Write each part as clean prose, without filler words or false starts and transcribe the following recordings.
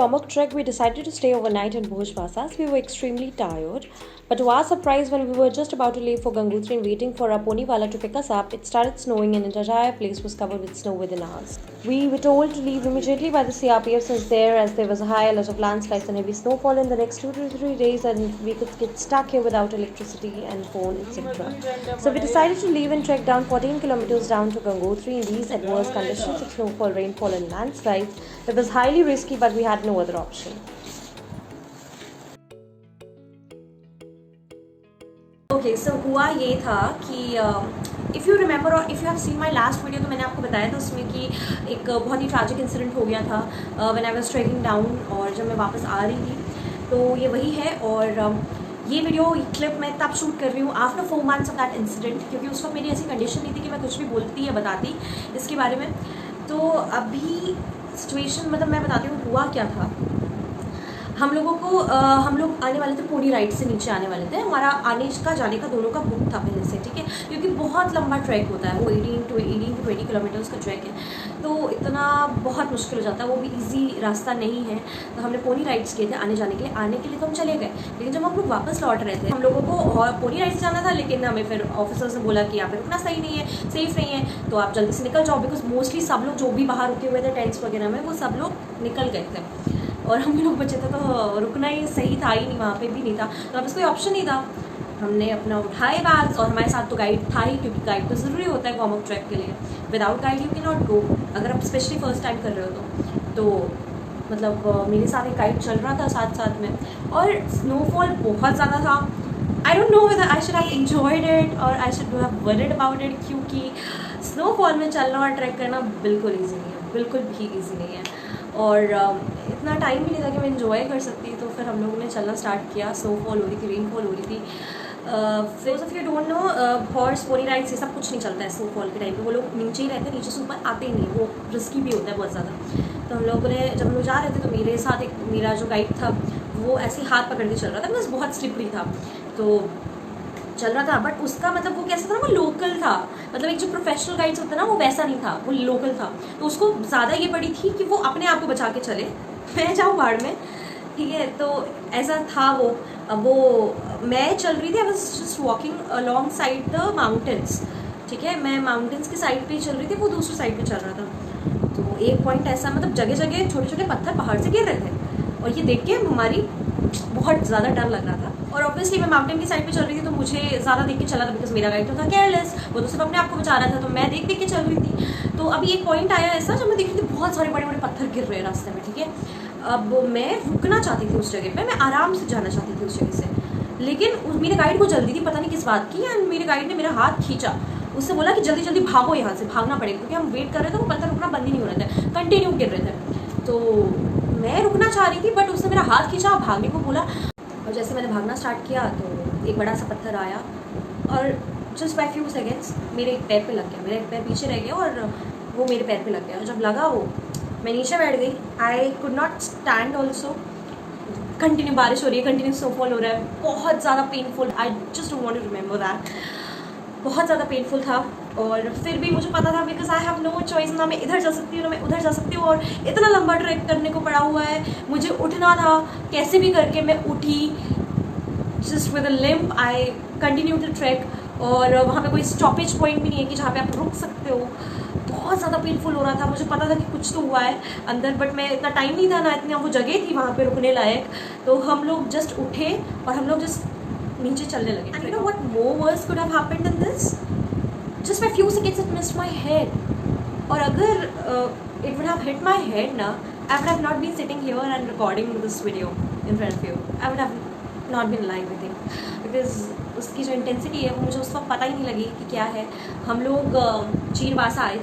Gomuk trek, we decided to stay overnight in Bhojpasa as we were extremely tired. But to our surprise, when we were just about to leave for Gangotri and waiting for our ponywala to pick us up, it started snowing and the entire place was covered with snow within hours. We were told to leave immediately by the CRPF since there was a high alert of landslides and heavy snowfall in the next 2 to 3 days, and we could get stuck here without electricity and phone, etc. So we decided to leave and trek down 14 kilometers down to Gangotri in these adverse conditions of snowfall, rainfall and landslides. It was highly risky, but we had no other option. Okay, so हुआ ये था कि if you remember और if you have seen my last video, तो मैंने आपको बताया था उसमें कि एक बहुत ही ट्रैजिक इंसिडेंट हो गया था when I was trekking down, और जब मैं वापस आ रही थी तो ये वही है। और ये वीडियो ये क्लिप मैं तब शूट कर रही हूँ after 4 months of that incident, क्योंकि उस वक्त मेरी ऐसी कंडीशन नहीं थी कि मैं कुछ भी बोलती या बताती इसके बारे में। तो अभी सिचुएशन मतलब मैं बताती हूँ हुआ क्या था। हम लोग आने वाले थे पोनी राइड से नीचे आने वाले थे। हमारा आने का जाने का दोनों का बुक था पहले से, ठीक है, क्योंकि बहुत लंबा ट्रैक होता है, वो 18 to 20 किलोमीटर्स का ट्रैक है, तो इतना बहुत मुश्किल हो जाता है, वो भी इजी रास्ता नहीं है। तो हमने पोनी राइड्स किए थे आने जाने के लिए तो हम चले गए। लेकिन जब हम लोग वापस लौट रहे थे, हम लोगों को और पोनी राइड से जाना था, लेकिन हमें फिर ऑफिसर्स ने बोला कि यहाँ पे रुकना सही नहीं है, सेफ नहीं है, तो आप जल्दी से निकल जाओ, बिकॉज मोस्टली सब लोग जो भी बाहर रुके हुए थे टेंट्स वगैरह में, वो सब लोग निकल गए थे और हम लोग बचे थे, तो रुकना ही सही था ही नहीं, वहाँ पे भी नहीं था, तो अब कोई ऑप्शन नहीं था। हमने अपना उठाए बैग्स, और हमारे साथ तो गाइड था ही, क्योंकि गाइड तो ज़रूरी होता है गॉमक ट्रैक के लिए। Without guide you can not go, अगर आप स्पेशली फर्स्ट टाइम कर रहे हो तो मतलब मेरे साथ एक गाइड चल रहा था साथ साथ में, और स्नोफॉल बहुत ज़्यादा था। I don't know whether I should have enjoyed it और I should have worried about it, क्योंकि स्नोफॉल में चलना और ट्रैक करना बिल्कुल ईजी नहीं है, बिल्कुल भी ईजी नहीं है, और इतना टाइम भी नहीं था कि मैं इन्जॉय कर सकती। तो फिर हम लोगों ने चलना स्टार्ट किया, स्नोफॉल हो रही थी, रेनफॉल हो रही थी। For of you don't know, horse pony rides ये सब कुछ नहीं चलता है स्नोफॉल के टाइम पे, वो लोग नीचे ही रहते हैं, नीचे से ऊपर आते ही नहीं, वो रिस्की भी होता है बहुत ज़्यादा। तो हम लोगों ने जब हम लोग जा रहे थे तो मेरे साथ एक मेरा जो गाइड था वो ऐसे हाथ पकड़ के चल रहा था, बिकॉज बहुत स्लिपरी था, तो चल रहा था, बट उसका मतलब वो कैसा था ना, वो लोकल था, मतलब एक जो प्रोफेशनल गाइड्स होता है ना वो वैसा नहीं था, वो लोकल था। तो उसको ज़्यादा ये पड़ी थी कि वो अपने आप को बचा के चले, मैं जाऊँ बाढ़ में, ठीक है, तो ऐसा था वो। अब वो मैं चल रही थी, I was just walking along side the mountains, ठीक है, मैं माउंटेन्स की साइड पे चल रही थी, वो दूसरी साइड पे चल रहा था। तो एक पॉइंट ऐसा, मतलब जगह जगह छोटे छोटे पत्थर पहाड़ से गिर रहे थे, और ये देख के हमारी बहुत ज़्यादा डर लग रहा था। और ऑब्वियसली मैं माउंटेन की साइड पे चल रही थी, तो मुझे ज़्यादा देख के चला था, बिकॉज मेरा गाइड तो था केयरलेस, वो तो सिर्फ अपने आप को बचा रहा था, तो मैं देख के चल रही थी। तो अभी एक पॉइंट आया ऐसा जब मैं देख रही थी बहुत सारे बड़े बड़े पत्थर गिर रहे हैं रास्ते में, ठीक है। अब मैं रुकना चाहती थी उस जगह पे, मैं आराम से जाना चाहती थी उस जगह से, लेकिन मेरे गाइड को जल्दी थी, पता नहीं किस बात की, एंड मेरे गाइड ने मेरा हाथ खींचा, उससे बोला कि जल्दी जल्दी भागो, यहाँ से भागना पड़ेगा, क्योंकि हम वेट कर रहे थे, वो पत्थर रुकना बंद ही नहीं हो रहे थे, कंटिन्यू गिर रहे थे। तो मैं रुकना चाह रही थी, बट उसने मेरा हाथ खींचा, भागने को बोला, और जैसे मैंने भागना स्टार्ट किया तो एक बड़ा सा पत्थर आया और जस्ट बाय फ्यू सेकेंड्स मेरे एक पैर पे लग गया, मेरा एक पैर पीछे रह गया और वो मेरे पैर पे लग गया, और जब लगा वो मैं नीचे बैठ गई। I could not stand also, continue बारिश हो रही है, कंटिन्यू स्नोफॉल हो रहा है, बहुत ज़्यादा painful, I just don't want to remember that, बहुत ज़्यादा पेनफुल था। और फिर भी मुझे पता था, because I have no choice, ना मैं इधर जा सकती हूँ ना मैं उधर जा सकती हूँ, और इतना लंबा ट्रैक करने को पड़ा हुआ है, मुझे उठना था, कैसे भी करके मैं उठी, just with a limp I continue the track. और वहाँ पे कोई स्टॉपेज पॉइंट भी नहीं है कि जहाँ पे आप रुक सकते हो, बहुत ज़्यादा पेनफुल हो रहा था, मुझे पता था कि कुछ तो हुआ है अंदर, बट मैं इतना टाइम नहीं था ना इतनी वो जगह थी वहाँ पे रुकने लायक। तो हम लोग जस्ट उठे और हम लोग जस्ट नीचे चलने लगे। And you know what more verse could have happened in this, just by few seconds it missed my head, और अगर it would have hit my head ना, I would have not been sitting here and recording this video in front of you, I would have not been alive with it, because उसकी जो intensity है वो मुझे उस वक्त पता ही नहीं लगी कि क्या है। हम लोग चीरवासा आए,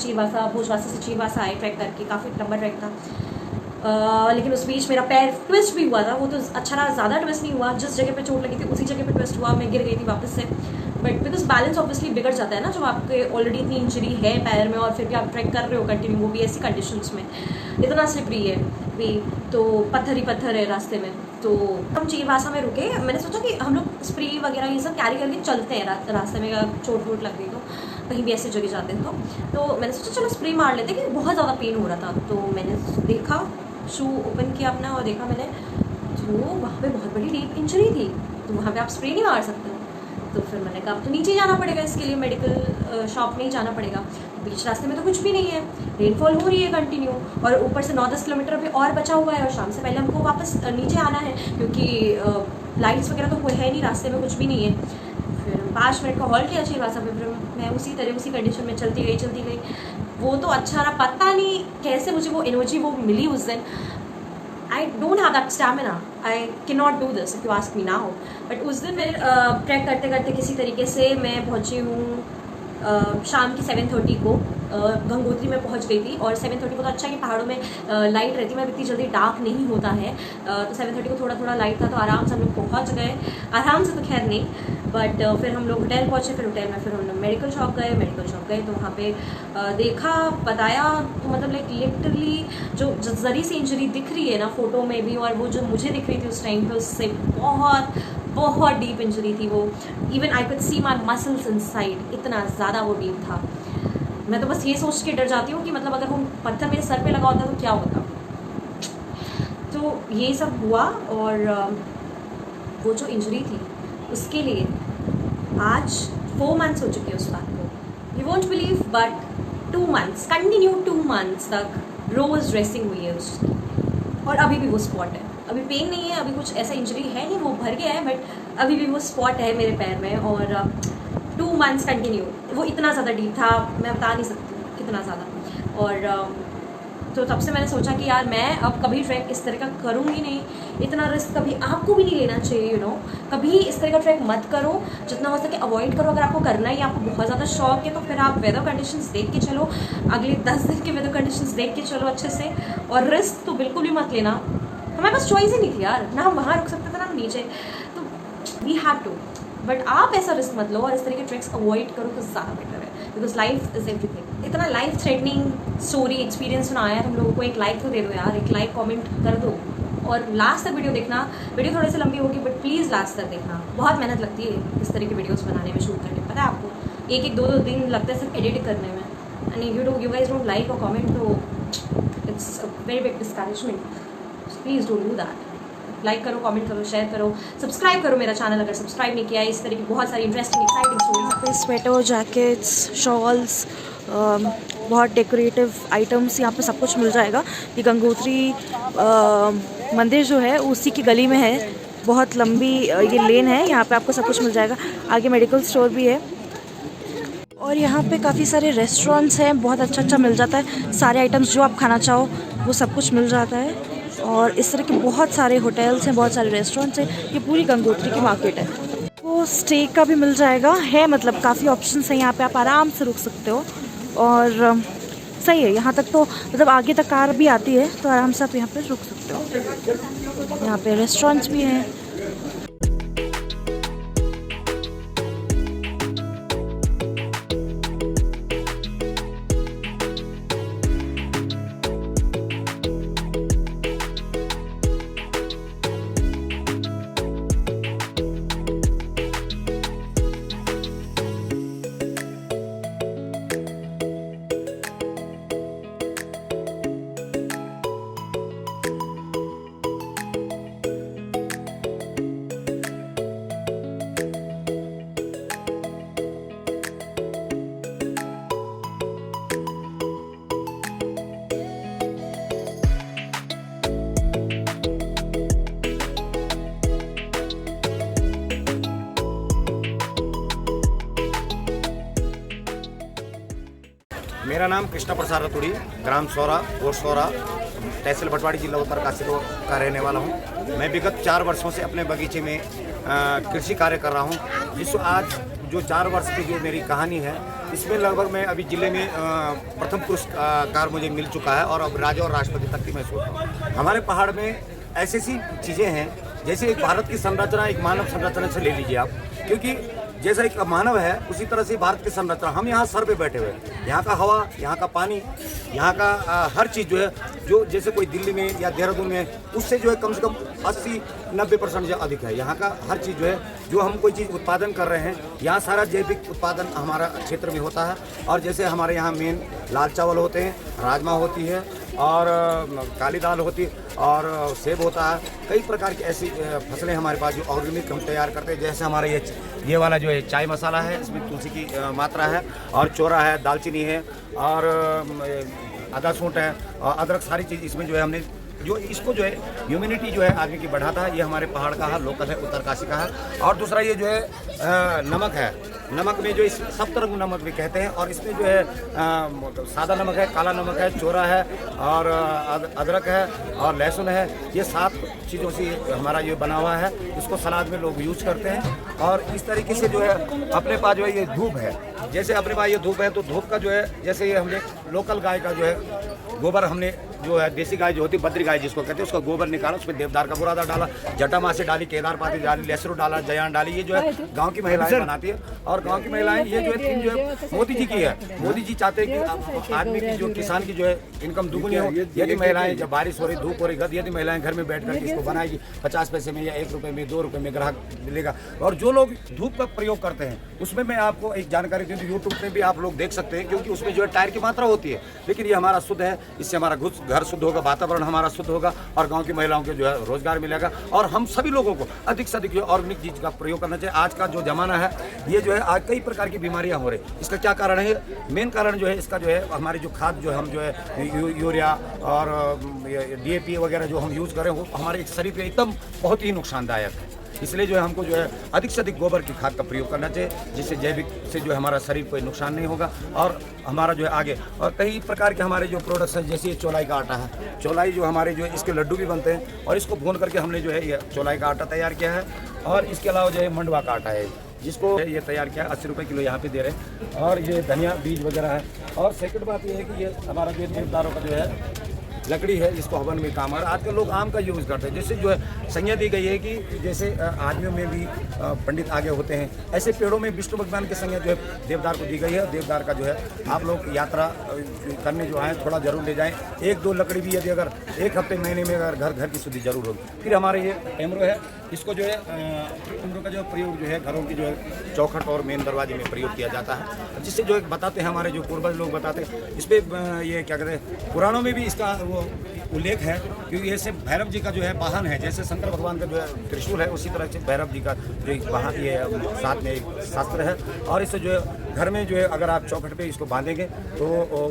भोजवासा से चीरवासा आए ट्रैक करके, काफ़ी लंबा ट्रैक था, लेकिन उस बीच मेरा पैर ट्विस्ट भी हुआ था, वो तो अच्छा रहा, ज़्यादा ट्विस्ट नहीं हुआ, जिस जगह पे चोट लगी थी उसी जगह पे ट्विस्ट हुआ, मैं गिर गई थी वापस से, बट बिकॉज बैलेंस ऑब्वियसली बिगड़ जाता है ना, जब आपके ऑलरेडी इतनी इंजरी है पैर में और फिर भी आप ट्रैक कर रहे हो कंटिन्यू, वो भी ऐसी कंडीशंस में, इतना स्लिपरी है भी, तो पत्थर ही पत्थर है रास्ते में। तो हम चीरवासा में रुके, मैंने सोचा कि हम लोग स्प्रे वगैरह ये सब कैरी करके चलते हैं रास्ते में, अगर चोट वोट लग गई तो कहीं भी ऐसी जगह जाते हैं तो मैंने सोचा चलो स्प्रे मार लेते, कि बहुत ज़्यादा पेन हो रहा था। तो मैंने देखा शू ओपन किया अपना और देखा मैंने, तो वहाँ पे बहुत बड़ी डीप इंजरी थी, तो वहाँ पे आप स्प्रे नहीं मार सकते हो। तो फिर मैंने कहा अब तो नीचे जाना पड़ेगा, इसके लिए मेडिकल शॉप में ही जाना पड़ेगा। बीच रास्ते में तो कुछ भी नहीं है, रेनफॉल हो रही है कंटिन्यू, और ऊपर से 9-10 किलोमीटर अभी और बचा हुआ है, और शाम से पहले हमको वापस नीचे आना है, क्योंकि लाइट्स वगैरह तो कोई है नहीं, रास्ते में कुछ भी नहीं है। फिर 5 मिनट का हॉल्ट किया चिलवासा पे, फिर मैं उसी तरह उसी कंडीशन में चलती गई। वो तो अच्छा रहा, पता नहीं कैसे मुझे वो एनर्जी वो मिली उस दिन। I don't have that stamina. I cannot do this if you ask me now. But उस दिन मैं ट्रैक करते करते किसी तरीके से मैं पहुँची हूँ शाम की 7:30 को गंगोत्री में पहुँच गई थी। और 7:30 को तो अच्छा कि पहाड़ों में लाइट रहती है, मतलब इतनी जल्दी डार्क नहीं होता है। तो 7:30 को थोड़ा लाइट था, तो आराम से हम लोग पहुँच गए। आराम से तो खैर नहीं, बट फिर हम लोग होटल पहुँचे। फिर होटल में फिर हम लोग मेडिकल शॉप गए तो वहाँ पे देखा, बताया, तो मतलब लाइक लिटरली जो जरी से इंजरी दिख रही है ना फोटो में भी, और वो जो मुझे दिख रही थी उस टाइम पे, उससे बहुत डीप इंजरी थी वो। Even I could see my muscles inside, इतना ज़्यादा वो डीप था। मैं तो बस ये सोच के डर जाती हूँ कि मतलब अगर वो पत्थर मेरे सर पे लगा होता तो क्या होता। तो ये सब हुआ, और वो जो इंजरी थी उसके लिए आज 4 मंथ्स हो चुके हैं उस बात को। You won't believe, but 2 months continue 2 months तक रोज़ ड्रेसिंग हुई है उसकी, और अभी भी वो स्पॉट है। अभी पेन नहीं है, अभी कुछ ऐसा इंजरी है नहीं, वो भर गया है, बट अभी भी वो स्पॉट है मेरे पैर में। और 2 मंथ्स कंटिन्यू, वो इतना ज़्यादा डीप था, मैं बता नहीं सकती कितना ज़्यादा। और तो तब से मैंने सोचा कि यार मैं अब कभी ट्रैक इस तरह का करूँगी नहीं, इतना रिस्क कभी आपको भी नहीं लेना चाहिए। यू नो, कभी इस तरह का ट्रैक मत करो, जितना हो सके अवॉइड करो। अगर आपको करना ही, आपको बहुत ज़्यादा शौक है, तो फिर आप वेदर कंडीशंस देख के चलो, अगले 10 दिन के वेदर कंडीशंस देख के चलो अच्छे से। और रिस्क तो बिल्कुल भी मत लेना। हमारे पास चॉइस ही नहीं थी यार, ना हम वहाँ रुक सकते थे ना हम नीचे, तो वी हैड टू। बट आप ऐसा रिस्क मत लो और इस तरह के ट्रैक्स अवॉइड करो तो ज़्यादा बेटर है, बिकॉज लाइफ इज़ एवरीथिंग। इतना लाइफ थ्रेटनिंग स्टोरी एक्सपीरियंस सुनाया है तुम लोगों को, एक लाइक तो दे दो यार, एक लाइक कमेंट कर दो, और लास्ट तक वीडियो देखना। वीडियो थोड़ी सी लंबी होगी, बट प्लीज़ लास्ट तक देखना। बहुत मेहनत लगती है इस तरह की वीडियोस बनाने में, शूट करने में, पता है आपको, 1-1, 2-2 दिन लगता है सिर्फ एडिट करने में। And you guys don't like और कमेंट, तो it's a very big discouragement. Please don't do that. Like करो, कमेंट करो, शेयर करो, सब्सक्राइब करो मेरा चैनल अगर सब्सक्राइब नहीं किया है। इस तरह की बहुत सारी interesting exciting stories, sweater, jackets, shawls, बहुत डेकोरेटिव आइटम्स, यहाँ पे सब कुछ मिल जाएगा। ये गंगोत्री मंदिर जो है उसी की गली में है, बहुत लंबी ये लेन है, यहाँ पे आपको सब कुछ मिल जाएगा। आगे मेडिकल स्टोर भी है, और यहाँ पे काफ़ी सारे रेस्टोरेंट्स हैं, बहुत अच्छा मिल जाता है। सारे आइटम्स जो आप खाना चाहो वो सब कुछ मिल जाता है। और इस तरह के बहुत सारे होटल्स हैं, बहुत सारे रेस्टोरेंट्स हैं। ये पूरी गंगोत्री की मार्केट है। वो स्टे का भी मिल जाएगा, है मतलब काफ़ी ऑप्शंस हैं यहाँ पे, आप आराम से रुक सकते हो। और सही है, यहाँ तक तो मतलब आगे तक कार भी आती है, तो आराम से आप यहाँ पे रुक सकते हो। यहाँ पे रेस्टोरेंट्स भी हैं। मेरा नाम कृष्णा प्रसाद रतुड़ी, ग्राम सौरा, पोस्ट सौरा, तहसील भटवाड़ी, जिला उत्तरकाशी का रहने वाला हूँ। मैं विगत 4 वर्षों से अपने बगीचे में कृषि कार्य कर रहा हूँ। जिस आज जो 4 वर्ष की जो मेरी कहानी है, इसमें लगभग मैं अभी जिले में प्रथम पुरस्कार मुझे मिल चुका है, और अब राज्य और राष्ट्रपति तक की मैं सोच रहा हूँ। हमारे पहाड़ में ऐसी सी चीज़ें हैं, जैसे एक भारत की संरचना एक मानव संरचना से ले लीजिए आप, क्योंकि जैसा एक मानव है उसी तरह से भारत की संरचना। हम यहाँ सर पे बैठे हुए हैं, यहाँ का हवा, यहाँ का पानी, यहाँ का हर चीज़ जो है, जो जैसे कोई दिल्ली में या देहरादून में, उससे जो है कम से कम 80-90% अधिक है। यहाँ का हर चीज़ जो है, जो हम कोई चीज़ उत्पादन कर रहे हैं, यहाँ सारा जैविक उत्पादन हमारा क्षेत्र में होता है। और जैसे हमारे यहाँ मेन लाल चावल होते हैं, राजमा होती है, और काली दाल होती है और सेब होता है। कई प्रकार की ऐसी फसलें हमारे पास जो ऑर्गेनिक हम तैयार करते हैं। जैसे हमारा ये वाला जो है चाय मसाला है, इसमें तुलसी की मात्रा है और चोरा है, दालचीनी है और आधा सूंठ है और अदरक, सारी चीज़ इसमें जो है हमने जो इसको जो है ह्यूमिनिटी जो है आदमी की बढ़ाता है। ये हमारे पहाड़ का है, लोकल है, उत्तरकाशी का है। और दूसरा ये जो है नमक है, नमक में जो इस सप्तरंग नमक भी कहते हैं और इसमें जो है सादा नमक है, काला नमक है, चोरा है और अदरक है और लहसुन है। ये 7 चीज़ों से हमारा ये बना हुआ है। इसको सलाद में लोग यूज करते हैं। और इस तरीके से जो है अपने पास जो है ये धूप है। जैसे अपने पास ये धूप है तो धूप का जो है जैसे ये हमने लोकल गाय का जो है गोबर, हमने जो है देसी गाय जो होती है बद्री गाय जिसको कहते हैं, उसका गोबर निकाला, उसमें देवदार का बुरादा डाला, जटामासी डाली, केदार पाती डाली, लहसुन डाला, जयान डाली। ये जो है गांव की महिलाएं बनाती है। और गांव की महिलाएं ये जो है 3 जो है मोदी जी की है। मोदी जी चाहते हैं कि आदमी की जो किसान की जो है इनकम दुगुनी हो। यदि महिलाएं जब बारिश हो रही, धूप हो रही, यदि महिलाएं घर में बैठ कर इसको बनाएगी 50 पैसे में या 1 रुपये में, 2 रुपये में ग्राहक मिलेगा। और जो लोग धूप का प्रयोग करते हैं उसमें मैं आपको एक जानकारी दूँ, यूट्यूब पे भी आप लोग देख सकते हैं, क्योंकि उसमें जो है टायर की मात्रा होती है। लेकिन ये हमारा शुद्ध है, इससे हमारा घर शुद्ध होगा, वातावरण हमारा शुद्ध होगा और गांव की महिलाओं को जो है रोजगार मिलेगा। और हम सभी लोगों को अधिक से अधिक जो ऑर्गेनिक चीज का प्रयोग करना चाहिए। आज का जो जमाना है ये जो है आज कई प्रकार की बीमारियां हो रही है। इसका क्या कारण है? मेन कारण जो है इसका जो है हमारी जो खाद जो हम जो है यूरिया और DAP वगैरह जो हम यूज करें वो हमारे शरीर पे एकदम बहुत ही नुकसानदायक है। इसलिए जो है हमको जो है अधिक से अधिक गोबर की खाद का प्रयोग करना चाहिए, जिससे जैविक से जो है हमारा शरीर कोई नुकसान नहीं होगा और हमारा जो है आगे। और कई प्रकार के हमारे जो प्रोडक्ट्स हैं, जैसे चौलाई का आटा है, चौलाई जो हमारे जो है इसके लड्डू भी बनते हैं और इसको भून करके हमने जो है ये चौलाई का आटा तैयार किया है। और इसके अलावा जो है मंडवा का आटा है, जिसको ये तैयार किया है, 80 रुपये किलो यहाँ पे दे रहे हैं। और ये धनिया बीज वगैरह है। और सेकंड बात ये है कि ये हमारा जो देवदारों का जो है लकड़ी है, इसको हवन में काम आ रहा है। आजकल लोग आम का यूज़ करते हैं, जिससे जो है संज्ञा दी गई है कि जैसे आदमियों में भी पंडित आगे होते हैं, ऐसे पेड़ों में विष्णु भगवान की संज्ञा जो है देवदार को दी गई है। देवदार का जो है आप लोग यात्रा करने जो आए थोड़ा जरूर ले जाएं। 1-2 लकड़ी भी यदि अगर 1 हफ्ते महीने में अगर घर की शुद्धि जरूर होगी। फिर हमारे ये एमरो है, इसको जो है एमरो का जो प्रयोग जो है घरों की जो है चौखट और मेन दरवाजे में प्रयोग किया जाता है, जिससे जो है बताते हैं हमारे जो पूर्वज लोग बताते हैं। इस पर ये क्या कहते हैं, पुराणों में भी इसका उल्लेख है, क्योंकि ऐसे भैरव जी का जो है वाहन है, जैसे शंकर भगवान का जो है त्रिशूल है, उसी तरह से भैरव जी का जो एक वाहन ये साथ में एक शास्त्र है। और इससे जो है घर में जो है अगर आप चौखट पे इसको बांधेंगे तो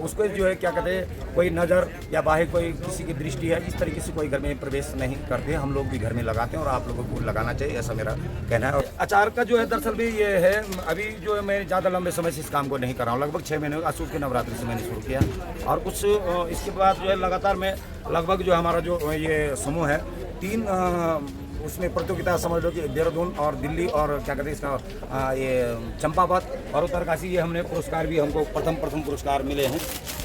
उसको जो है क्या कहते हैं, कोई नज़र या बाहर कोई किसी की दृष्टि है, इस तरीके से कोई घर में प्रवेश नहीं करते। हम लोग भी घर में लगाते हैं और आप लोगों को लगाना चाहिए, ऐसा मेरा कहना है। और अचार का जो है दरअसल भी ये है, अभी जो है मैं ज़्यादा लंबे समय से इस काम को नहीं कर रहा हूँ, लगभग 6 महीने अशुभ के नवरात्रि से मैंने शुरू किया। और कुछ इसके बाद जो है लगातार मैं लगभग जो हमारा जो ये समूह है 3 उसमें प्रतियोगिता समझ लो कि देहरादून और दिल्ली और क्या कहते हैं इसका ये चंपावत और उत्तरकाशी, ये हमने पुरस्कार भी हमको प्रथम पुरस्कार मिले हैं।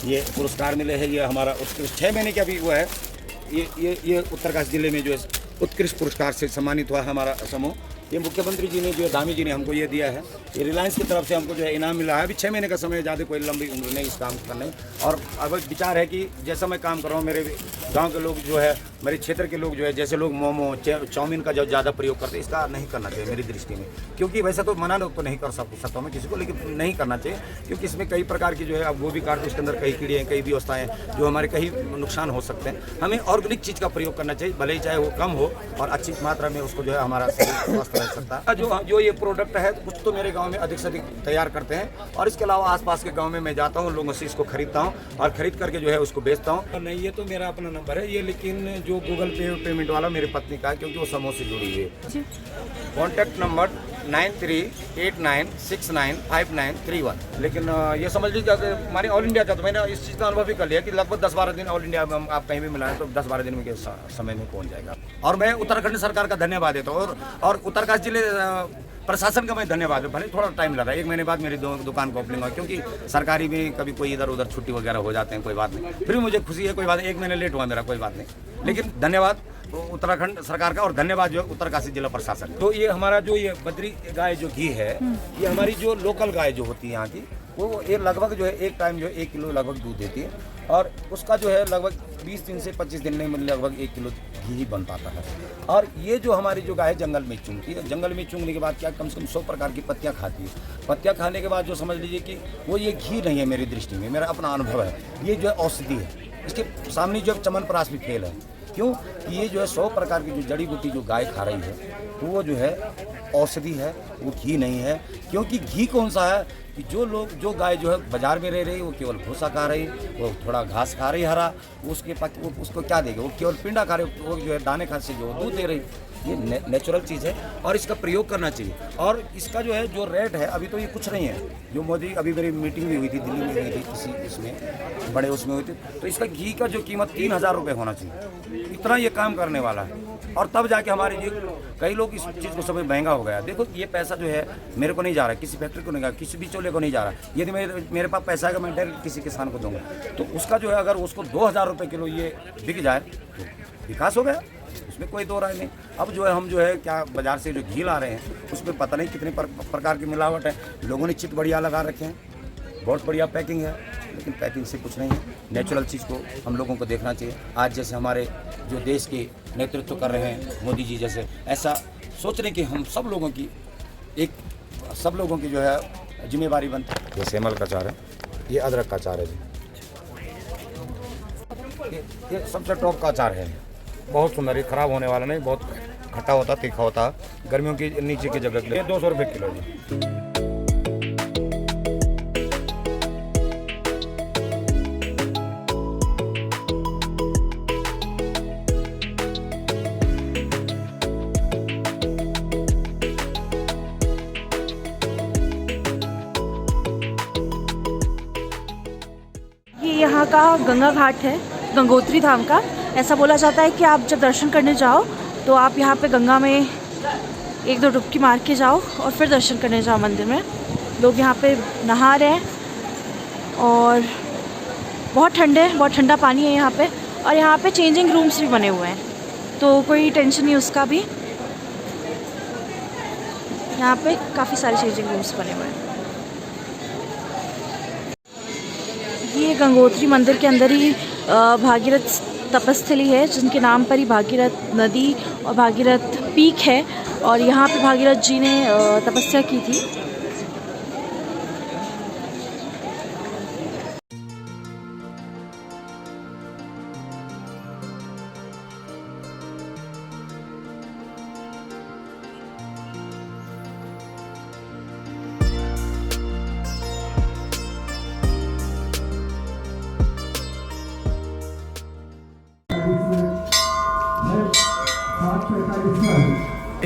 ये पुरस्कार मिले हैं, ये हमारा उत्कृष्ट 6 महीने का भी हुआ है। ये उत्तरकाशी जिले में जो है उत्कृष्ट पुरस्कार से सम्मानित हुआ है हमारा समूह। ये मुख्यमंत्री जी ने जो है धामी जी ने हमको ये दिया है, ये रिलायंस की तरफ से हमको जो है इनाम मिला है। अभी 6 महीने का समय, ज़्यादा कोई लंबी उम्र नहीं इस काम करने में। और अब विचार है कि जैसा मैं काम कर रहा हूँ, मेरे गांव के लोग जो है, मेरे क्षेत्र के लोग जो है, जैसे लोग मोमो चाउमीन का जो ज़्यादा प्रयोग करते हैं, इसका नहीं करना चाहिए मेरी दृष्टि में। क्योंकि वैसे तो मना तो नहीं कर सकता हूँ मैं किसी को, लेकिन नहीं करना चाहिए, क्योंकि इसमें कई प्रकार की जो है, अब वो भी काटते, उसके अंदर कई कीड़े हैं, कई व्यवस्थाएँ हैं जो हमारे कहीं नुकसान हो सकते हैं। हमें ऑर्गेनिक चीज़ का प्रयोग करना चाहिए, भले ही चाहे वो कम हो और अच्छी मात्रा में उसको जो है हमारा शरीर स्वस्थ रह सकता है। जो ये प्रोडक्ट है कुछ तो मेरे गांव में अधिक से अधिक तैयार करते हैं और इसके अलावा आसपास के गांव में मैं जाता हूं, लोगों से इसको खरीदता हूं और खरीद करके जो है उसको बेचता हूं। नहीं, ये तो मेरा अपना नंबर है ये, लेकिन जो गूगल पे पेमेंट वाला मेरी पत्नी का है, क्योंकि वो समूह से जुड़ी हुई है। Contact number 9389695931। लेकिन ये समझ लीजिए कि हमारे ऑल इंडिया का, तो मैंने इस चीज़ का अनुभव भी कर लिया कि लगभग 10-12 दिन ऑल इंडिया में आप कहीं भी मिलाएं तो 10-12 दिन में समय में पहुंच जाएगा। और मैं उत्तराखंड सरकार का धन्यवाद देता हूँ और उत्तरकाशी जिले प्रशासन का मैं धन्यवाद है। भले थोड़ा टाइम लगा, 1 महीने बाद मेरी दुकान को ओपनिंग हुई, क्योंकि सरकारी में कभी कोई इधर उधर छुट्टी वगैरह हो जाते हैं, कोई बात नहीं। फिर भी मुझे खुशी है, कोई बात नहीं, 1 महीने लेट हुआ मेरा, कोई बात नहीं। लेकिन धन्यवाद उत्तराखंड सरकार का और धन्यवाद जो उत्तरकाशी जिला प्रशासन। तो ये हमारा जो ये बद्री गाय जो घी है, ये हमारी जो लोकल गाय जो होती है यहाँ की, वो ये लगभग जो है एक टाइम जो है 1 किलो लगभग दूध देती है और उसका जो है लगभग 20 दिन से 25 दिन में लगभग 1 किलो घी ही बन पाता है। और ये जो हमारी जो गाय जंगल में चुंगती है, जंगल में चुंगने के बाद क्या कम से कम 100 प्रकार की पत्तियाँ खाती है। पत्तियाँ खाने के बाद जो समझ लीजिए कि वो ये घी नहीं है मेरी दृष्टि में, मेरा अपना अनुभव है, ये जो है औषधि है। इसके सामने जो चमनप्राश भी फेल है। क्यों कि ये जो है 100 प्रकार की जो जड़ी बूटी जो गाय खा रही है तो वो जो है औषधि है, वो घी नहीं है। क्योंकि घी कौन सा है कि जो गाय जो है बाजार में रह रही वो केवल भूसा खा रही, वो थोड़ा घास खा रही हरा, उसको क्या देगी, वो केवल पिंडा खा रही, वो जो है दाने खा से जो दूध दे रही। ये नेचुरल चीज़ है और इसका प्रयोग करना चाहिए। और इसका जो है जो रेट है अभी तो ये कुछ नहीं है। जो मोदी अभी मेरी मीटिंग भी हुई थी दिल्ली में हुई थी, किसी इसमें बड़े उसमें हुई थी, तो इसका घी का जो कीमत 3000 रुपये होना चाहिए। इतना ये काम करने वाला है और तब जाके हमारे ये कई लोग इस चीज़ को समय महंगा हो गया। देखो ये पैसा जो है मेरे को नहीं जा रहा है, किसी फैक्ट्री को नहीं जा रहा, किसी बिचौले को नहीं जा रहा। यदि मेरे पास पैसा है मैं डायरेक्ट किसी किसान को दूंगा तो उसका जो है अगर उसको 2000 रुपये किलो ये बिक जाए तो विकास हो गया, उसमें कोई दो राय नहीं। अब जो है हम जो है क्या बाज़ार से जो घी ला रहे हैं उसमें पता नहीं कितने प्रकार की मिलावट है। लोगों ने चिट बढ़िया लगा रखे हैं, बहुत बढ़िया पैकिंग है, लेकिन पैकिंग से कुछ नहीं है। नेचुरल चीज़ को हम लोगों को देखना चाहिए। आज जैसे हमारे जो देश के नेतृत्व कर रहे हैं मोदी जी जैसे, ऐसा सोच रहे हैं कि हम सब लोगों की जो है जिम्मेवारी बनती है। ये सेमल का अचार है, ये अदरक का अचार है जी, ये सबसे टॉप का अचार है। बहुत सुंदर, ये खराब होने वाला नहीं, बहुत खट्टा होता, तीखा होता, गर्मियों की नीचे की जगह के लिए 200 रुपये किलो जी। ये यहाँ का गंगा घाट है, गंगोत्री धाम का। ऐसा बोला जाता है कि आप जब दर्शन करने जाओ तो आप यहाँ पे गंगा में 1-2 डुबकी मार के जाओ और फिर दर्शन करने जाओ मंदिर में। लोग यहाँ पे नहा रहे हैं और बहुत ठंडा पानी है यहाँ पे। और यहाँ पे चेंजिंग रूम्स भी बने हुए हैं, तो कोई टेंशन नहीं उसका भी। यहाँ पे काफ़ी सारे चेंजिंग रूम्स बने हुए हैं। ये गंगोत्री मंदिर के अंदर ही भागीरथ तपस्थली है, जिनके नाम पर ही भागीरथ नदी और भागीरथ पीक है। और यहाँ पे भागीरथ जी ने तपस्या की थी।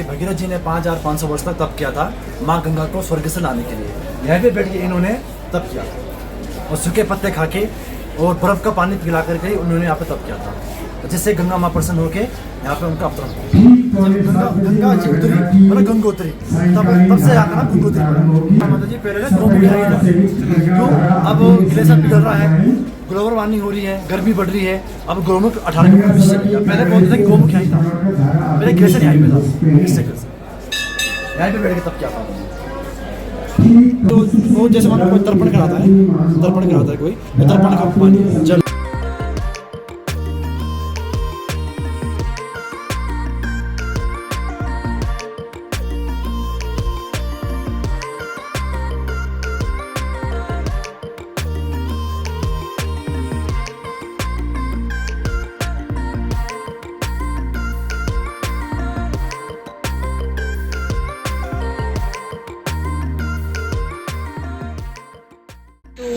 भगीरथ जी ने 5500 वर्ष तक तप किया था माँ गंगा को स्वर्ग से लाने के लिए। यहाँ पे बैठ के इन्होंने तप किया था और सूखे पत्ते खा के और बर्फ का पानी पिला करके उन्होंने यहाँ पे तप किया था, जिससे गंगा माँ प्रसन्न होके यहाँ पे उनका अवतरण हुआ। गंगा जी उतरी मतलब गंगोत्री, तब से यहाँ का नाम गंगोत्री पड़ा। माता जी पहले गौमुखी आई था, क्यों अब ग्लेशियर पिघल रहा है, ग्लोबल वार्मिंग हो रही है, गर्मी बढ़ रही है। अब गौमुख 18 किलोमीटर से पहले बोलते थे कि गौमुख यहाँ था, पहले ग्लेशियर यहाँ पे था। इससे यहाँ पे बैठ के तब क्या था तो वो जैसे मानो कोई तर्पण कराता है कोई तर्पण का पानी जल।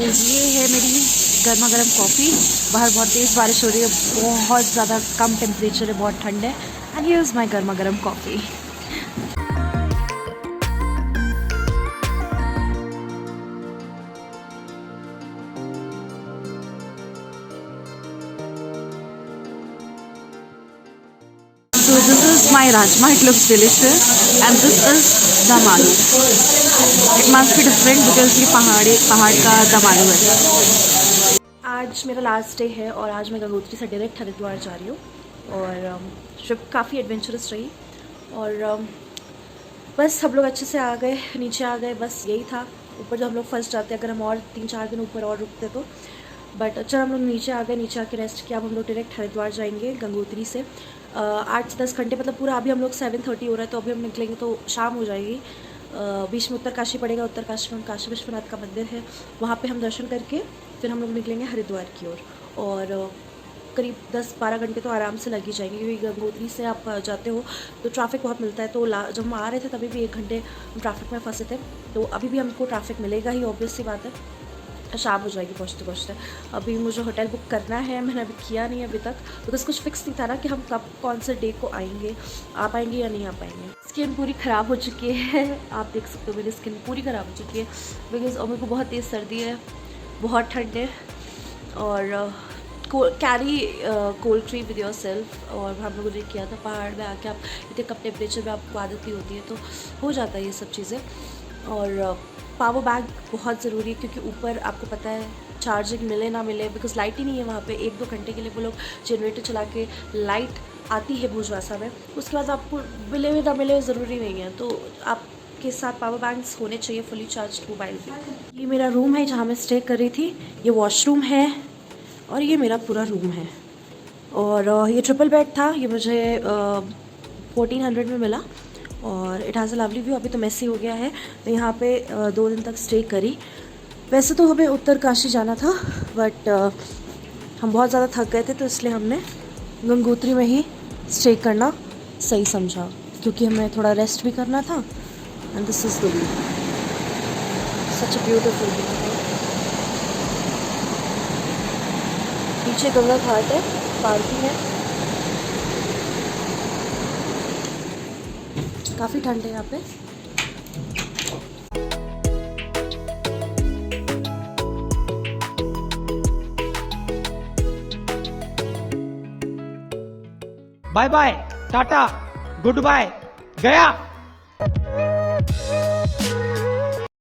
ये है मेरी गर्मा गर्म कॉफ़ी। बाहर बहुत तेज़ बारिश हो रही है, बहुत ज़्यादा कम टेम्परेचर है, बहुत ठंड है। एंड हियर इज़ माय गर्मा गर्म coffee. So this is my rajma. It looks delicious, and this is dum aloo. It must be different because ये पहाड़ का दम आलू है। आज मेरा लास्ट डे है और आज मैं गंगोत्री से डायरेक्ट हरिद्वार जा रही हूँ। और ट्रिप काफ़ी एडवेंचरस रही और बस हम लोग अच्छे से आ गए, नीचे आ गए, बस यही था। ऊपर जब हम लोग फंस जाते, अगर हम और 3-4 दिन ऊपर और रुकते तो, बट चल हम लोग नीचे आ गए, नीचे आके रेस्ट किया। अब हम लोग डायरेक्ट हरिद्वार जाएंगे गंगोत्री से। 8 से 10 घंटे, मतलब पूरा अभी हम लोग 7:30 हो रहा है, तो अभी हम निकलेंगे तो शाम हो जाएगी। बीच में उत्तरकाशी पड़ेगा, उत्तरकाशी में काशी विश्वनाथ का मंदिर है, वहाँ पे हम दर्शन करके फिर हम लोग निकलेंगे हरिद्वार की ओर। और करीब 10-12 घंटे तो आराम से लग ही जाएंगे, क्योंकि गंगोत्री से आप जाते हो तो ट्रैफिक बहुत मिलता है। तो जब हम आ रहे थे तभी भी 1 घंटे हम ट्रैफिक में फंसे थे, तो अभी भी हमको ट्रैफिक मिलेगा ही, ऑब्वियस सी बात है। शाम हो जाएगी पहुँचते पहुँचते। अभी मुझे होटल बुक करना है, मैंने अभी किया नहीं अभी तक, बिकॉज कुछ फिक्स नहीं था ना कि हम कब कौन से डे को आएंगे, आ पाएंगे या नहीं आ पाएंगे। स्किन पूरी ख़राब हो चुकी है, आप देख सकते हो मेरी स्किन पूरी ख़राब हो चुकी है, बिकॉज मेरे को बहुत तेज़ सर्दी है, बहुत ठंड है, और carry cold cream with your self. और हम लोगों ने किया था पहाड़ में आके, आप इतने कम टेम्परेचर में आपको आदत नहीं होती है, तो हो जाता है ये सब चीज़ें। और पावर बैंक बहुत ज़रूरी है, क्योंकि ऊपर आपको पता है चार्जिंग मिले ना मिले, बिकॉज लाइट ही नहीं है वहाँ पे। 1-2 घंटे के लिए वो लोग जनरेटर चला के, लाइट आती है भुजवासा में, उसके बाद आपको मिले ना मिले ज़रूरी नहीं है, तो आपके साथ पावर बैंक्स होने चाहिए, फुली चार्ज मोबाइल भी। ये मेरा रूम है जहाँ मैं स्टे कर रही थी, ये वॉशरूम है और ये मेरा पूरा रूम है। और ये ट्रिपल बेड था, ये मुझे 1400 में मिला, और it has a lovely view. अभी तो मेसी हो गया है, मैं यहाँ पे 2 दिन तक स्टे करी। वैसे तो हमें उत्तरकाशी जाना था, बट हम बहुत ज़्यादा थक गए थे, तो इसलिए हमने गंगोत्री में ही स्टे करना सही समझा, क्योंकि हमें थोड़ा रेस्ट भी करना था। And this is the view, such a beautiful view. पीछे गंगा घाट है, पार्किंग है, काफ़ी ठंड है यहाँ पे। Bye bye, tata, good bye, गया।